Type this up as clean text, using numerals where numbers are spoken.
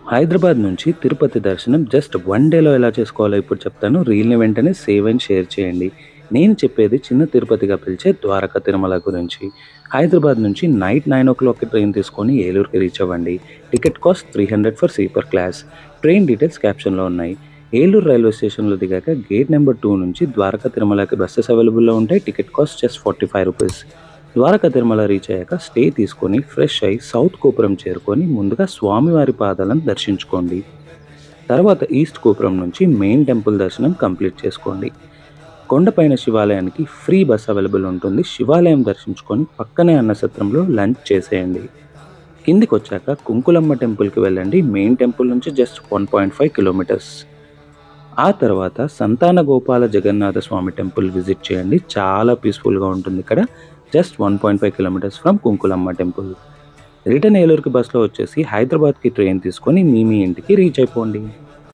హైదరాబాద్ నుంచి తిరుపతి దర్శనం జస్ట్ 1 డేలో ఎలా చేసుకోవాలో ఇప్పుడు చెప్తాను. రీల్‌ని వెంటనే సేవ్ అండ్ షేర్ చేయండి. నేను చెప్పేది చిన్న తిరుపతిగా పిలిచే ద్వారకా తిరుమల గురించి. హైదరాబాద్ నుంచి నైట్ 9:00కి ట్రైన్ తీసుకొని ఏలూరుకి రీచ్ అవ్వండి. Ticket cost 300 for sleeper class. Train details క్యాప్షన్‌లో ఉన్నాయి. ఏలూరు రైల్వే స్టేషన్‌లో దిగాక గేట్ నంబర్ 2 నుంచి ద్వారకా తిరుమలకి బసెస్ అవైలబుల్‌లో ఉంటాయి. టికెట్ కాస్ట్ జస్ట్ రూ. 45. ద్వారకా తిరుమల రీచ్ అయ్యాక స్టే తీసుకొని ఫ్రెష్ అయ్యి సౌత్ గోపురం చేరుకొని ముందుగా స్వామివారి పాదాలను దర్శించుకోండి. తర్వాత ఈస్ట్ గోపురం నుంచి మెయిన్ టెంపుల్ దర్శనం కంప్లీట్ చేసుకోండి. కొండపైన శివాలయానికి ఫ్రీ బస్ అవైలబుల్ ఉంటుంది. శివాలయం దర్శించుకొని పక్కనే అన్నసత్రంలో లంచ్ చేసేయండి. కిందికి వచ్చాక కుంకులమ్మ టెంపుల్కి వెళ్ళండి. మెయిన్ టెంపుల్ నుంచి జస్ట్ 1.5 కిలోమీటర్స్. ఆ తర్వాత సంతాన గోపాల జగన్నాథ స్వామి టెంపుల్ విజిట్ చేయండి. చాలా పీస్ఫుల్గా ఉంటుంది ఇక్కడ. Just 1.5 kilometres from Kunkulamma temple. Return ఏలూరుకి బస్‌లో వచ్చేసి హైదరాబాద్‌కి ట్రైన్ తీసుకొని మీ ఇంటికి రీచ్ అయిపోండి.